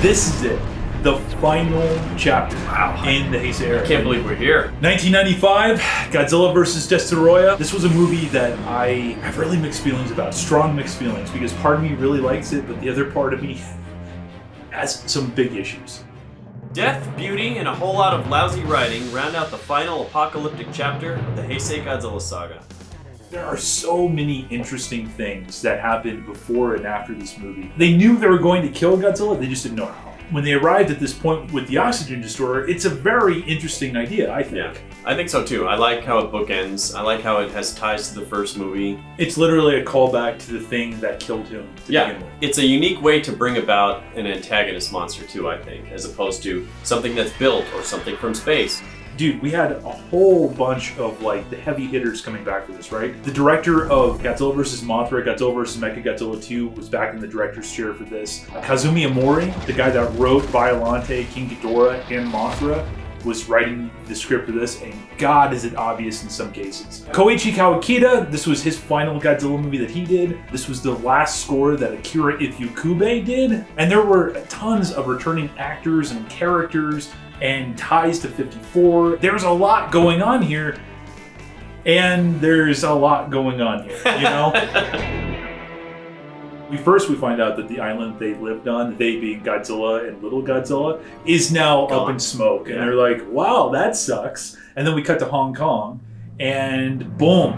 This is it. The final chapter in the Heisei era. I can't believe we're here. 1995, Godzilla vs. Destoroyah. This was a movie that I have really mixed feelings about. Strong mixed feelings, because part of me really likes it, but the other part of me has some big issues. Death, beauty, and a whole lot of lousy writing round out the final apocalyptic chapter of the Heisei Godzilla saga. There are so many interesting things that happened before and after this movie. They knew they were going to kill Godzilla, they just didn't know how. When they arrived at this point with the oxygen destroyer, it's a very interesting idea, I think. Yeah, I think so too. I like how it bookends. I like how it has ties to the first movie. It's literally a callback to the thing that killed him to begin with. It's a unique way to bring about an antagonist monster too, I think, as opposed to something that's built or something from space. Dude, we had a whole bunch of like the heavy hitters coming back for this, right? The director of Godzilla vs. Mothra, Godzilla vs. Mechagodzilla 2 was back in the director's chair for this. Kazumi Amori, the guy that wrote Violante, King Ghidorah, and Mothra, was writing the script for this, and God is it obvious in some cases. Koichi Kawakita, this was his final Godzilla movie that he did. This was the last score that Akira Ifukube did, and there were tons of returning actors and characters and ties to 54. There's a lot going on here, and there's a lot going on here, you know? First we find out that the island they lived on, they being Godzilla and Little Godzilla, is now up in smoke. And they're like, wow, that sucks. And then we cut to Hong Kong, and boom.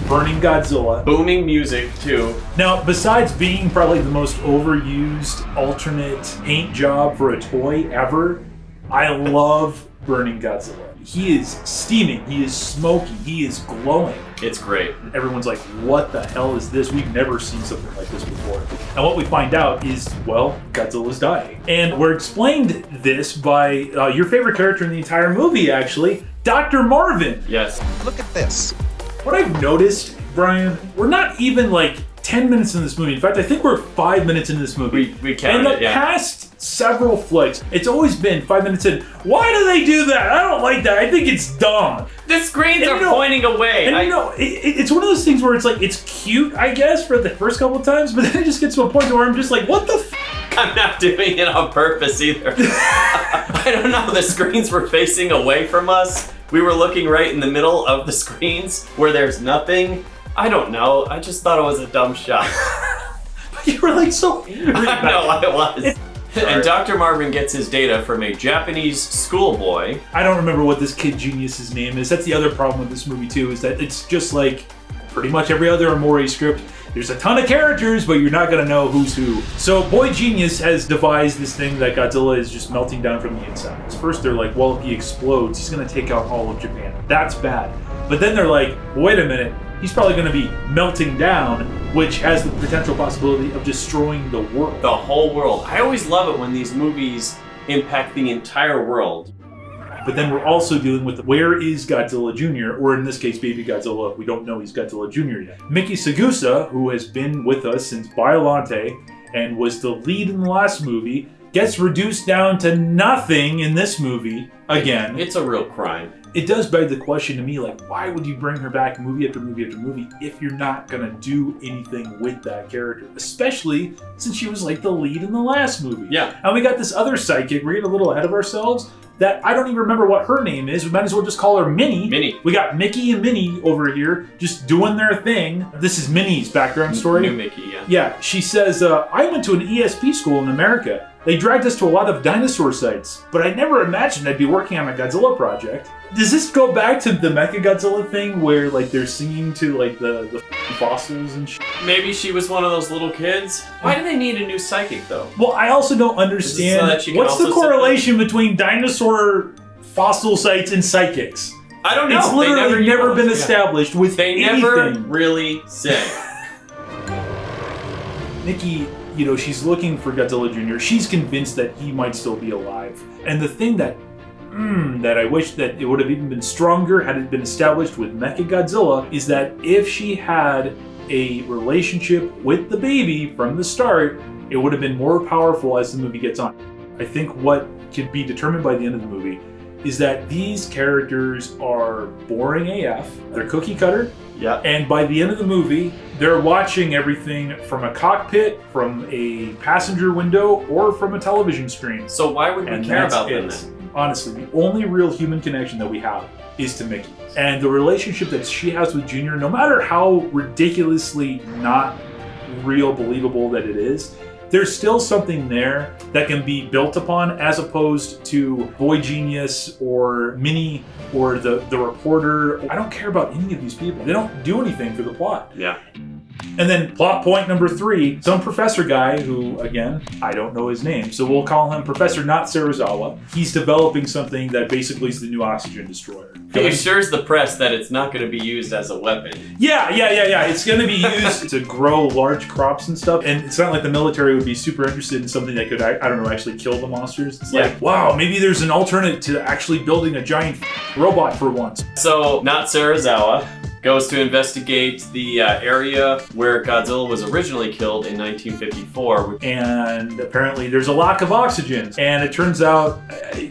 Burning Godzilla. Booming music, too. Now, besides being probably the most overused alternate paint job for a toy ever, I love Burning Godzilla. He is steaming, he is smoky, he is glowing. It's great. Everyone's like, what the hell is this? We've never seen something like this before. And what we find out is, well, Godzilla's dying. And we're explained this by your favorite character in the entire movie, actually, Dr. Marvin. Yes. Look at this. What I've noticed, Brian, we're not even like 10 minutes in this movie. In fact, I think we're 5 minutes into this movie. We counted it, In the past several flicks, it's always been 5 minutes in. Why do they do that? I don't like that. I think it's dumb. The screens are pointing away. And it's one of those things where it's like, it's cute, I guess, for the first couple of times, but then it just gets to a point where I'm just like, what the f***? I'm not doing it on purpose either. I don't know, the screens were facing away from us. We were looking right in the middle of the screens where there's nothing. I don't know, I just thought it was a dumb shot. You were like so angry. I know, I was. And Dr. Marvin gets his data from a Japanese schoolboy. I don't remember what this kid genius's name is. That's the other problem with this movie too, is that it's just like pretty much every other Amori script. There's a ton of characters, but you're not gonna know who's who. So Boy Genius has devised this thing that Godzilla is just melting down from the inside. First they're like, well, if he explodes, he's gonna take out all of Japan. That's bad. But then they're like, wait a minute, he's probably gonna be melting down, which has the potential possibility of destroying the world. The whole world. I always love it when these movies impact the entire world. But then we're also dealing with where is Godzilla Jr., or in this case, Baby Godzilla. We don't know he's Godzilla Jr. yet. Miki Sagusa, who has been with us since Violante and was the lead in the last movie, gets reduced down to nothing in this movie again. It's a real crime. It does beg the question to me, like, why would you bring her back movie after movie after movie if you're not gonna do anything with that character? Especially since she was like the lead in the last movie. Yeah. And we got this other sidekick, we're getting a little ahead of ourselves, that I don't even remember what her name is. We might as well just call her Minnie. Minnie. We got Mickey and Minnie over here just doing their thing. This is Minnie's background story. New Mickey, yeah. Yeah, she says, I went to an ESP school in America. They dragged us to a lot of dinosaur sites, but I never imagined I'd be working on a Godzilla project. Does this go back to the Mechagodzilla thing where like they're singing to like the fossils and shit? Maybe she was one of those little kids. Why do they need a new psychic though? Well, I also don't understand what's the correlation between dinosaur fossil sites and psychics. I don't know. It's literally never been established with anything. Never really say. Nikki, you know, she's looking for Godzilla Jr. She's convinced that he might still be alive. And the thing that I wish that it would have even been stronger had it been established with Mechagodzilla is that if she had a relationship with the baby from the start, it would have been more powerful as the movie gets on. I think what can be determined by the end of the movie is that these characters are boring AF. They're cookie cutter. Yeah. And by the end of the movie, they're watching everything from a cockpit, from a passenger window, or from a television screen. So why would we care that's about them it. then? Honestly, the only real human connection that we have is to Mickey. And the relationship that she has with Junior, no matter how ridiculously not real, believable that it is, there's still something there that can be built upon, as opposed to Boy Genius or Minnie or the reporter. I don't care about any of these people. They don't do anything for the plot. Yeah. And then plot point number 3, some professor guy who, again, I don't know his name, so we'll call him Professor Not Serizawa. He's developing something that basically is the new oxygen destroyer. He assures the press that it's not going to be used as a weapon. Yeah. It's going to be used to grow large crops and stuff. And it's not like the military would be super interested in something that could, I don't know, actually kill the monsters. It's like, wow, maybe there's an alternate to actually building a giant robot for once. So, Not Serizawa goes to investigate the area where Godzilla was originally killed in 1954. And apparently there's a lack of oxygen. And it turns out,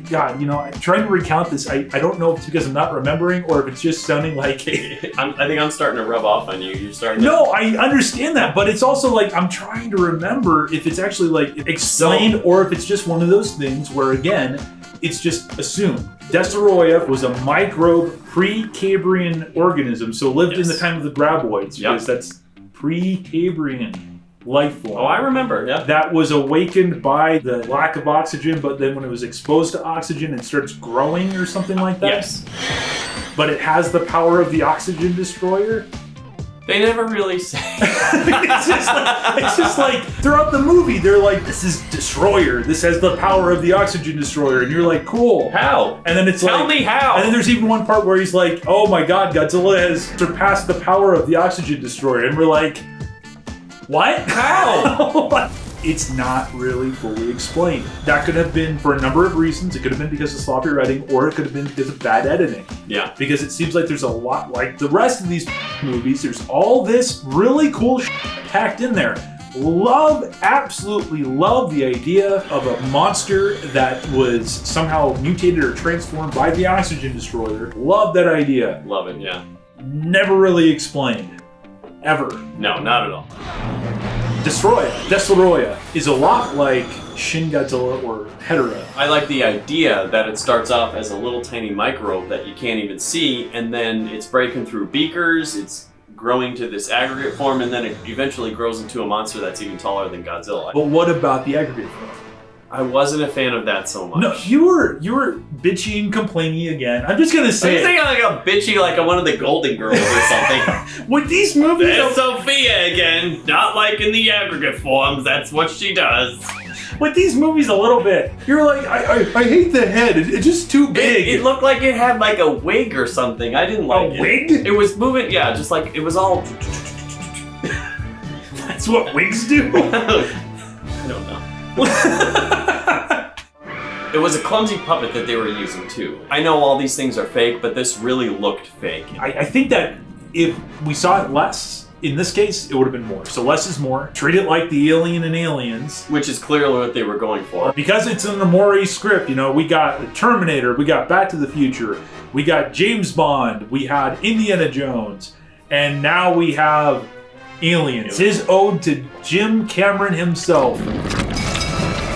God, I'm trying to recount this. I don't know if it's because I'm not remembering or if it's just sounding like I think I'm starting to rub off on you. You're starting to... No, I understand that, but it's also like I'm trying to remember if it's actually like explained or if it's just one of those things where, again, it's just assumed. Destoroyah was a microbe pre-Cambrian organism, so lived in the time of the graboids, because that's pre-Cambrian life form. Oh, I remember, yeah. That was awakened by the lack of oxygen, but then when it was exposed to oxygen, it starts growing or something like that? Yes. But it has the power of the oxygen destroyer? They never really say. it's just like throughout the movie, they're like, this is Destroyer. This has the power of the oxygen destroyer. And you're like, cool. How? And then it's Tell me how. And then there's even one part where he's like, oh my God, Godzilla has surpassed the power of the oxygen destroyer. And we're like, what? How? It's not really fully explained. That could have been for a number of reasons. It could have been because of sloppy writing, or it could have been because of bad editing. Yeah. Because it seems like there's a lot, like the rest of these movies, there's all this really cool packed in there. Absolutely love the idea of a monster that was somehow mutated or transformed by the oxygen destroyer. Love that idea. Love it, yeah. Never really explained. Ever. No, not at all. Destoroyah is a lot like Shin Godzilla or Hedorah. I like the idea that it starts off as a little tiny microbe that you can't even see, and then it's breaking through beakers, it's growing to this aggregate form, and then it eventually grows into a monster that's even taller than Godzilla. But what about the aggregate form? I wasn't a fan of that so much. No, you were bitchy and complaining again. I'm just gonna say. I'm thinking like a bitchy, like one of the Golden Girls or something. With these movies, There's Sophia again. Not like in the aggregate forms. That's what she does. With these movies, a little bit. You're like, I hate the head. It's just too big. It looked like it had like a wig or something. I didn't like it. A wig? It was moving. Yeah, just like it was all. That's what wigs do. I don't know. It was a clumsy puppet that they were using too. I know all these things are fake, but this really looked fake. I think that if we saw it less, in this case, it would have been more. So less is more. Treat it like the Alien and Aliens. Which is clearly what they were going for. Because it's in the Mori script, we got the Terminator, we got Back to the Future, we got James Bond, we had Indiana Jones, and now we have Aliens. His ode to Jim Cameron himself.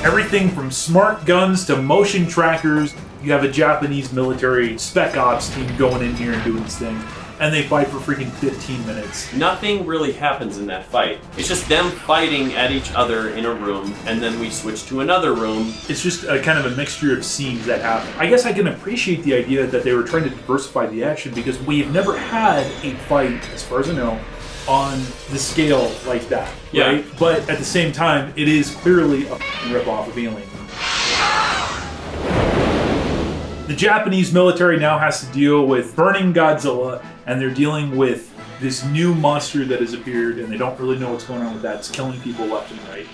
Everything from smart guns to motion trackers. You have a Japanese military spec ops team going in here and doing this thing. And they fight for freaking 15 minutes. Nothing really happens in that fight. It's just them fighting at each other in a room, and then we switch to another room. It's just a kind of a mixture of scenes that happen. I guess I can appreciate the idea that they were trying to diversify the action, because we've never had a fight, as far as I know, on the scale like that, right? Yeah. But at the same time, it is clearly a rip-off of Alien. The Japanese military now has to deal with burning Godzilla, and they're dealing with this new monster that has appeared, and they don't really know what's going on with that. It's killing people left and right.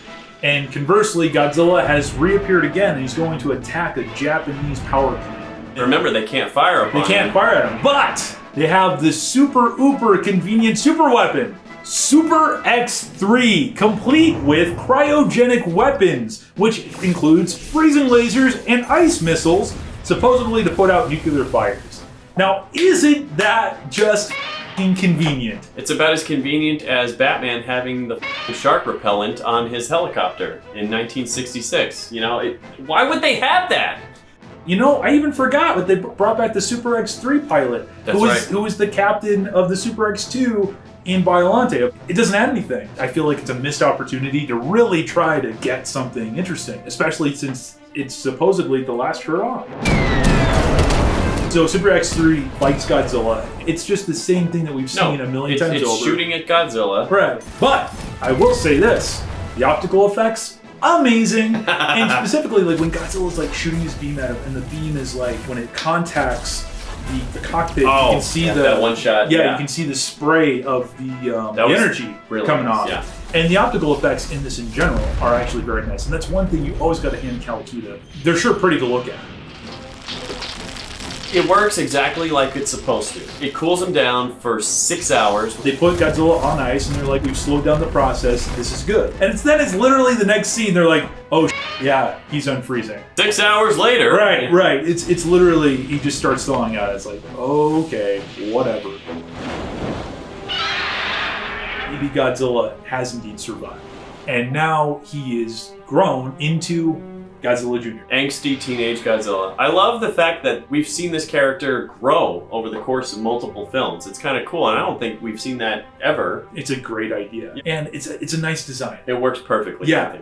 And conversely, Godzilla has reappeared again, and he's going to attack a Japanese power plant. Remember, they can't fire upon They can't fire at him, but they have the super convenient super weapon, Super X3, complete with cryogenic weapons, which includes freezing lasers and ice missiles, supposedly to put out nuclear fires. Now, isn't that just inconvenient? It's about as convenient as Batman having the shark repellent on his helicopter in 1966. You know, why would they have that? You know, I even forgot, but they brought back the Super X3 pilot, who was the captain of the Super X2 in Biollante. It doesn't add anything. I feel like it's a missed opportunity to really try to get something interesting, especially since it's supposedly the last hurrah. So Super X3 fights Godzilla. It's just the same thing that we've seen a million times over. It's shooting at Godzilla. Right. But I will say this, the optical effects, amazing. And specifically, like when Godzilla's like shooting his beam at him, and the beam is like when it contacts the cockpit, you can see that one shot. Yeah, you can see the spray of the energy coming off. Yeah. And the optical effects in this in general are actually very nice. And that's one thing you always got to hand Kawakita. They're sure pretty to look at. It works exactly like it's supposed to. It cools them down for 6 hours. They put Godzilla on ice and they're like, we've slowed down the process, this is good. And then it's literally the next scene, they're like, oh yeah, he's unfreezing. 6 hours later. Right. It's literally, he just starts thawing out. It's like, okay, whatever. Baby Godzilla has indeed survived. And now he is grown into Godzilla Jr. Angsty teenage Godzilla. I love the fact that we've seen this character grow over the course of multiple films. It's kind of cool, and I don't think we've seen that ever. It's a great idea. And it's a nice design. It works perfectly. Yeah.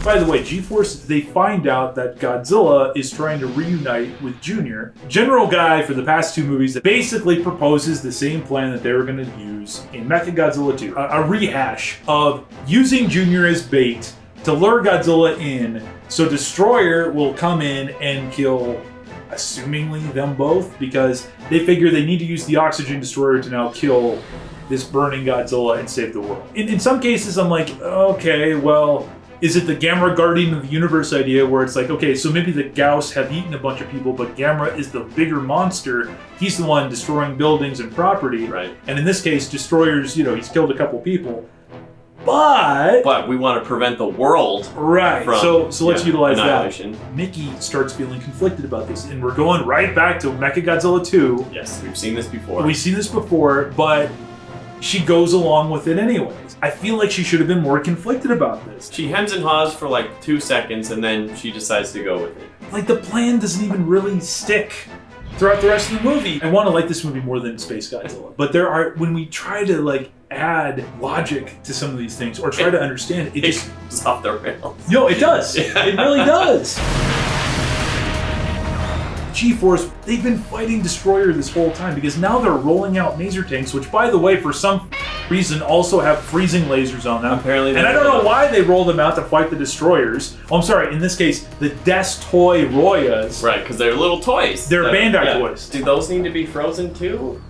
By the way, G-Force, they find out that Godzilla is trying to reunite with Junior. General Guy, for the past two movies, that basically proposes the same plan that they were going to use in Mechagodzilla 2. A rehash of using Junior as bait to lure Godzilla in, so Destroyer will come in and kill, assumingly, them both, because they figure they need to use the Oxygen Destroyer to now kill this burning Godzilla and save the world. In some cases, I'm like, okay, well, is it the Gamera Guardian of the Universe idea where it's like, okay, so maybe the Gauss have eaten a bunch of people, but Gamera is the bigger monster. He's the one destroying buildings and property. Right. And in this case, Destroyer's, he's killed a couple people. But we want to prevent the world from so let's utilize annihilation. That. Mickey starts feeling conflicted about this, and we're going right back to Mechagodzilla 2. Yes, we've seen this before. But she goes along with it anyways. I feel like she should have been more conflicted about this. She hems and haws for like 2 seconds, and then she decides to go with it. Like, the plan doesn't even really stick throughout the rest of the movie. I want to like this movie more than Space Godzilla. But when we try to add logic to some of these things or try to understand it just goes off the rails. No, it does. It really does. G-Force, they've been fighting Destroyer this whole time because now they're rolling out laser tanks, which, by the way, for some reason also have freezing lasers on them. Apparently, and I don't know why they roll them out to fight the Destroyers. Oh, I'm sorry, in this case, the Destroyers. Right, because they're little toys. They're Bandai toys. Do those need to be frozen too?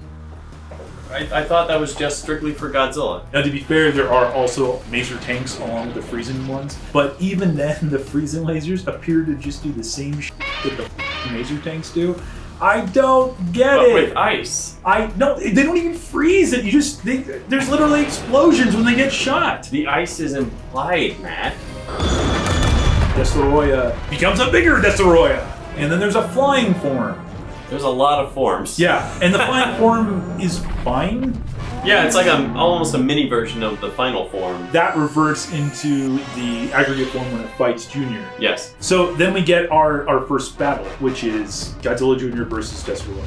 I thought that was just strictly for Godzilla. Now, to be fair, there are also laser tanks along with the freezing ones, but even then, the freezing lasers appear to just do the same shit that the laser tanks do. I don't get it. But with ice. No, they don't even freeze it. There's literally explosions when they get shot. The ice is implied, Matt. Destroyer becomes a bigger Destroyer, and then there's a flying form. There's a lot of forms. Yeah, and the flying form is fine. Yeah, it's like almost a mini version of the final form. That reverts into the aggregate form when it fights Junior. Yes. So then we get our first battle, which is Godzilla Jr. versus Destroyer.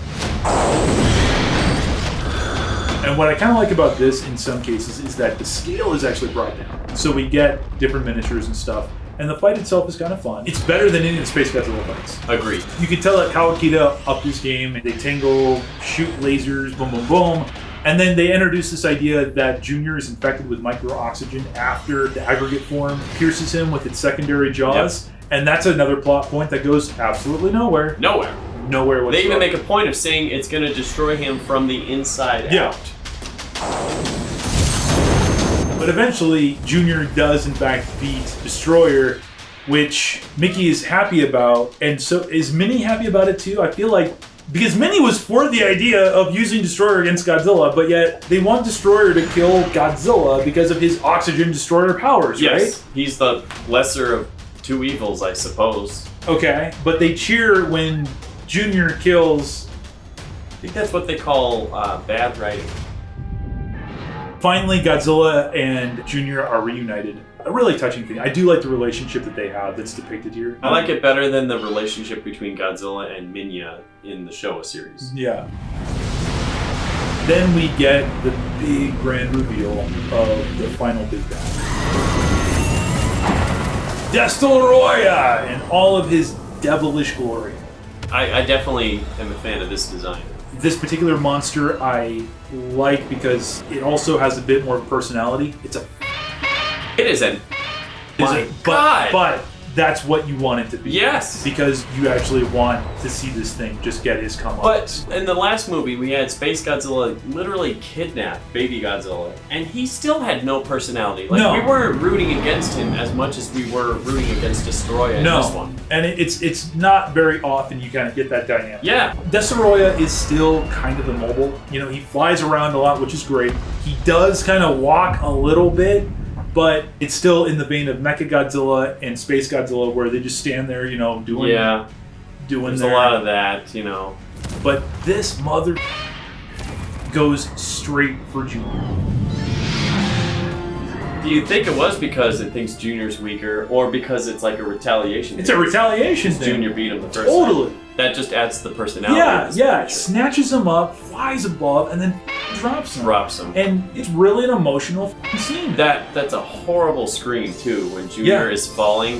And what I kind of like about this in some cases is that the scale is actually brought down. So we get different miniatures and stuff. And the fight itself is kind of fun. It's better than any of the Space Godzilla fights. Agreed. You can tell that Kawakita upped his game. They tangle, shoot lasers, boom, boom, boom. And then they introduce this idea that Junior is infected with micro-oxygen after the aggregate form pierces him with its secondary jaws. Yep. And that's another plot point that goes absolutely nowhere. Nowhere whatsoever. They even make a point of saying it's going to destroy him from the inside out. But eventually, Junior does in fact beat Destroyer, which Mickey is happy about. And so is Minnie happy about it too? I feel like, because Minnie was for the idea of using Destroyer against Godzilla, but yet they want Destroyer to kill Godzilla because of his Oxygen Destroyer powers, right? Yes, he's the lesser of two evils, I suppose. Okay, but they cheer when Junior kills. I think that's what they call bad writing. Finally, Godzilla and Junior are reunited. A really touching thing. I do like the relationship that they have that's depicted here. I like it better than the relationship between Godzilla and Minya in the Showa series. Yeah. Then we get the big grand reveal of the final big battle. Destoroyah and all of his devilish glory. I definitely am a fan of this design. This particular monster I like because it also has a bit more personality. It is an... My God! But that's what you want it to be. Yes! Because you actually want to see this thing just get his come up. But in the last movie, we had Space Godzilla literally kidnap baby Godzilla, and he still had no personality. Like, we weren't rooting against him as much as we were rooting against Destoroyah in this one. And it's not very often you kind of get that dynamic. Yeah. Destoroyah is still kind of immobile. You know, he flies around a lot, which is great. He does kind of walk a little bit, but it's still in the vein of Mechagodzilla and Space Godzilla, where they just stand there, you know, doing There's a lot of that, you know. But this mother goes straight for Junior. Do you think it was because it thinks Junior's weaker, or because it's like a retaliation? It's a retaliation thing. Junior beat him the first time. That just adds to the personality of this creature. Snatches him up, flies above, and then drops him. And it's really an emotional scene. That's a horrible scream too, when Junior is falling.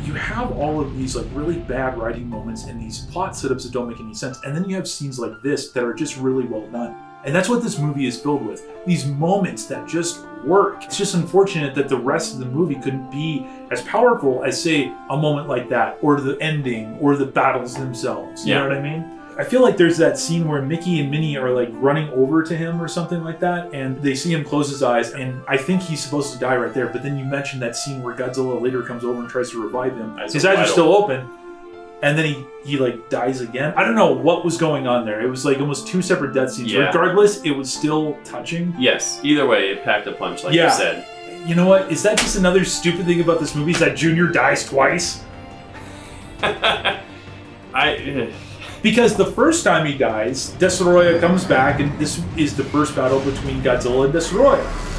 You have all of these like really bad writing moments and these plot setups that don't make any sense, and then you have scenes like this that are just really well done. And that's what this movie is filled with. These moments that just work. It's just unfortunate that the rest of the movie couldn't be as powerful as, say, a moment like that, or the ending, or the battles themselves. You know what I mean? I feel like there's that scene where Mickey and Minnie are like running over to him or something like that, and they see him close his eyes, and I think he's supposed to die right there. But then you mentioned that scene where Godzilla later comes over and tries to revive him. His eyes are still open. And then he like dies again. I don't know what was going on there. It was like almost two separate death scenes. Yeah. Regardless, it was still touching. Yes. Either way, it packed a punch, like you said. You know what? Is that just another stupid thing about this movie? Is that Junior dies twice? Because the first time he dies, Destoroyah comes back, and this is the first battle between Godzilla and Destoroyah.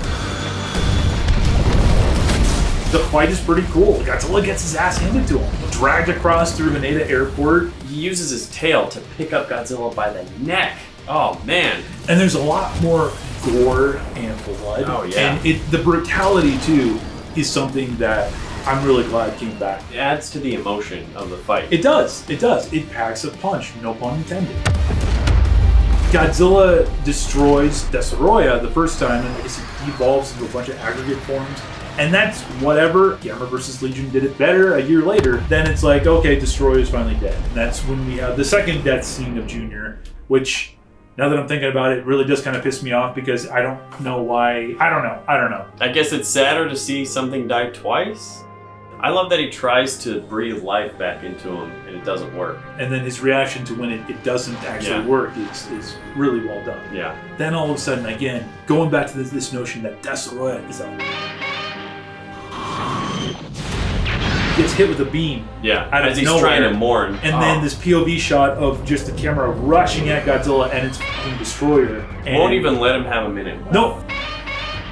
The fight is pretty cool. Godzilla gets his ass handed to him. Dragged across through Haneda Airport. He uses his tail to pick up Godzilla by the neck. Oh, man. And there's a lot more gore and blood. Oh, yeah. And the brutality, too, is something that I'm really glad came back. It adds to the emotion of the fight. It does. It does. It packs a punch. No pun intended. Godzilla destroys Destoroyah the first time, and I guess it evolves into a bunch of aggregate forms. And that's whatever. Gamera vs. Legion did it better a year later. Then it's like, okay, Destoroyah's finally dead. And that's when we have the second death scene of Junior, which, now that I'm thinking about it, really does kind of piss me off because I don't know why. I don't know. I guess it's sadder to see something die twice. I love that he tries to breathe life back into him and it doesn't work. And then his reaction to when it doesn't actually work is really well done. Yeah. Then all of a sudden, again, going back to this notion that Destoroyah is gets hit with a beam. Yeah, out of as he's nowhere, trying to mourn. And then this POV shot of just the camera rushing at Godzilla and its fucking destroyer. And won't even let him have a minute. No,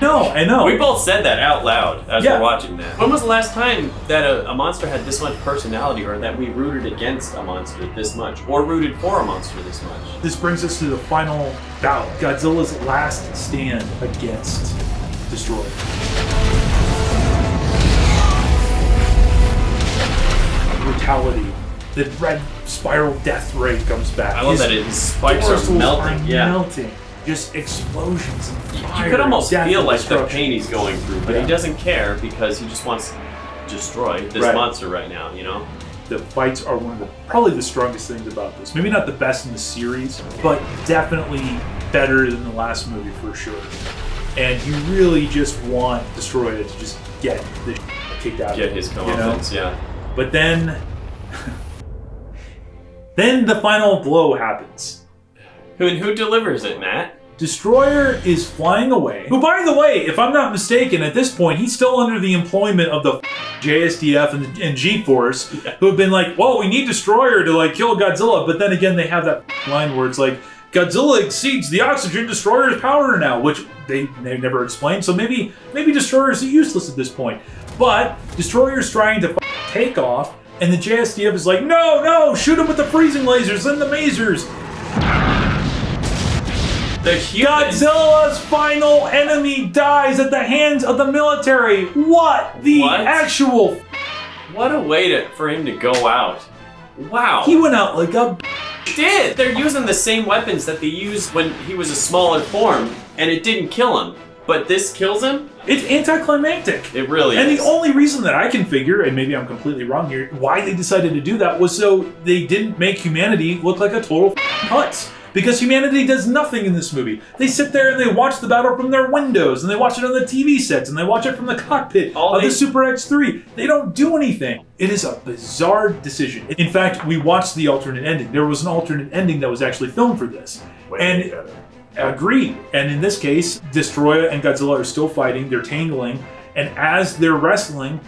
I know. We both said that out loud as we're watching that. When was the last time that a monster had this much personality, or that we rooted against a monster this much, or rooted for a monster this much? This brings us to the final battle. Godzilla's last stand against Destroyer. Brutality. The red spiral death ray comes back. I love that his spikes are melting. Melting. Just explosions and fire. You could almost feel like the destruction. pain he's going through, but he doesn't care because he just wants to destroy this monster right now, you know? The fights are one of probably the strongest things about this. Maybe not the best in the series, but definitely better than the last movie for sure. And you really just want Destroyer to just get the kicked out of him. Get his comeuppance, yeah. But then the final blow happens. Who delivers it, Matt? Destroyer is flying away. Who, by the way, if I'm not mistaken, at this point, he's still under the employment of the JSDF and G-Force, who have been like, well, we need Destroyer to, like, kill Godzilla. But then again, they have that line where it's like, Godzilla exceeds the oxygen Destroyer's power now, which they never explained. So maybe Destroyer is useless at this point. But Destroyer's trying to take off, and the JSDF is like, no, shoot him with the freezing lasers and the masers. Godzilla's final enemy dies at the hands of the military. What the actual? What a way for him to go out. Wow. He went out like a. Did. They're using the same weapons that they used when he was a smaller form, and it didn't kill him. But this kills him? It's anticlimactic. It really is. And the only reason that I can figure, and maybe I'm completely wrong here, why they decided to do that was so they didn't make humanity look like a total putz. Because humanity does nothing in this movie. They sit there and they watch the battle from their windows, and they watch it on the TV sets, and they watch it from the cockpit of the Super X3. They don't do anything. It is a bizarre decision. In fact, we watched the alternate ending. There was an alternate ending that was actually filmed for this. Agreed. And in this case, Destroyer and Godzilla are still fighting. They're tangling, and as they're wrestling,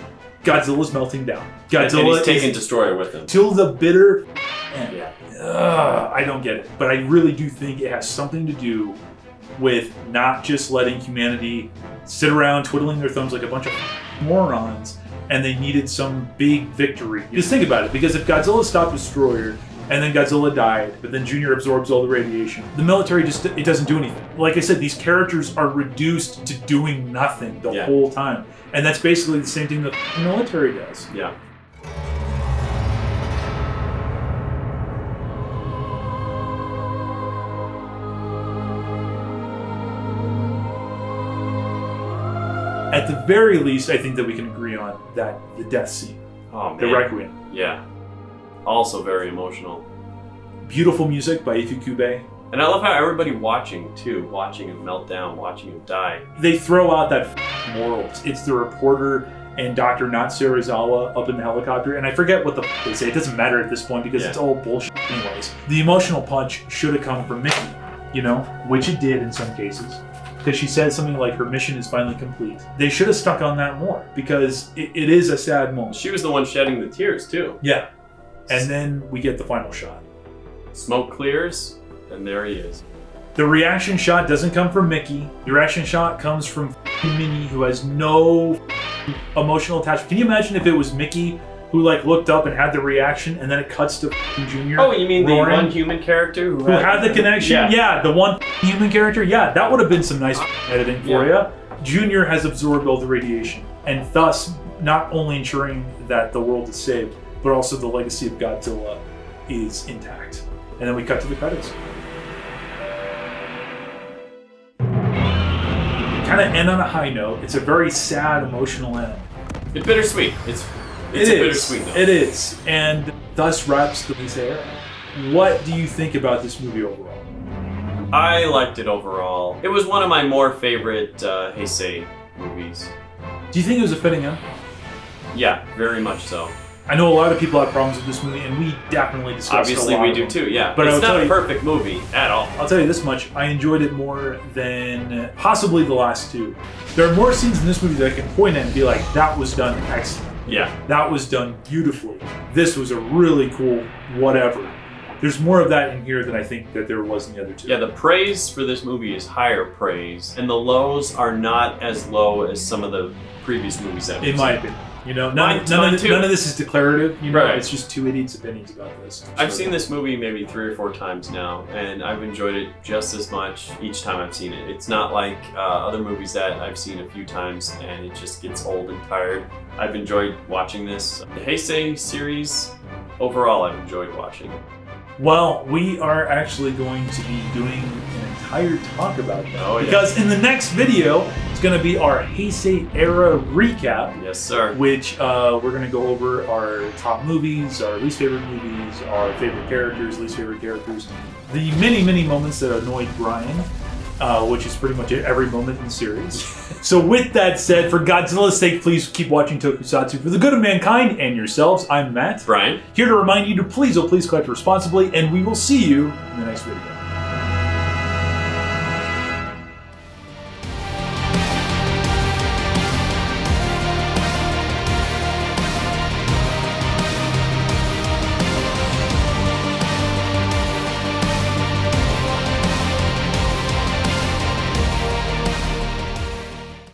Godzilla's melting down. Godzilla and he's taking Destroyer with him. Till the bitter end. Yeah. I don't get it. But I really do think it has something to do with not just letting humanity sit around twiddling their thumbs like a bunch of morons, and they needed some big victory. Just think about it, because if Godzilla stopped Destroyer, and then Godzilla died, but then Junior absorbs all the radiation, the military it doesn't do anything. Like I said, these characters are reduced to doing nothing the whole time. And that's basically the same thing that the military does. Yeah. At the very least, I think that we can agree on that the death scene. Oh, man. The Requiem. Yeah. Also very emotional. Beautiful music by Ifukube. And I love how everybody watching him melt down, watching him die. They throw out that morals. It's the reporter and Dr. Natsurazawa up in the helicopter, and I forget what they say. It doesn't matter at this point because it's all bullshit anyways. The emotional punch should have come from Mickey, which it did in some cases. Because she said something like her mission is finally complete. They should have stuck on that more, because it is a sad moment. She was the one shedding the tears, too. Yeah. And then we get the final shot. Smoke clears, and there he is. The reaction shot doesn't come from Mickey. The reaction shot comes from Minnie, who has no emotional attachment. Can you imagine if it was Mickey who looked up and had the reaction, and then it cuts to Junior? Oh, you mean roaring? The one human character who had the connection? Yeah, the one human character. Yeah, that would have been some nice editing for you. Junior has absorbed all the radiation, and thus not only ensuring that the world is saved, but also the legacy of Godzilla is intact. And then we cut to the credits. Kind of end on a high note. It's a very sad, emotional end. It's bittersweet. It's a bittersweet note. It is. And thus wraps the Heisei era. What do you think about this movie overall? I liked it overall. It was one of my more favorite Heisei movies. Do you think it was a fitting end? Yeah, very much so. I know a lot of people have problems with this movie, and we definitely discussed it a lot. Obviously, we do too, yeah. But it's not a perfect movie at all. I'll tell you this much, I enjoyed it more than possibly the last two. There are more scenes in this movie that I can point at and be like, that was done excellent. Yeah. That was done beautifully. This was a really cool whatever. There's more of that in here than I think that there was in the other two. Yeah, the praise for this movie is higher praise, and the lows are not as low as some of the previous movies that we've seen. In my opinion. None of this is declarative. Right. It's just two idiots' opinions about this. I've seen this movie maybe 3 or 4 times now, and I've enjoyed it just as much each time I've seen it. It's not like other movies that I've seen a few times and it just gets old and tired. I've enjoyed watching this. The Heisei series, overall, I've enjoyed watching. Well, we are actually going to be doing an entire talk about that. Oh, yeah. Because in the next video, it's going to be our Heisei era recap. Yes, sir. Which we're going to go over our top movies, our least favorite movies, our favorite characters, least favorite characters, the many, many moments that annoyed Brian, which is pretty much every moment in the series. So with that said, for Godzilla's sake, please keep watching Tokusatsu for the good of mankind and yourselves. I'm Matt. Brian. Here to remind you to please, oh please collect responsibly, and we will see you in the next video.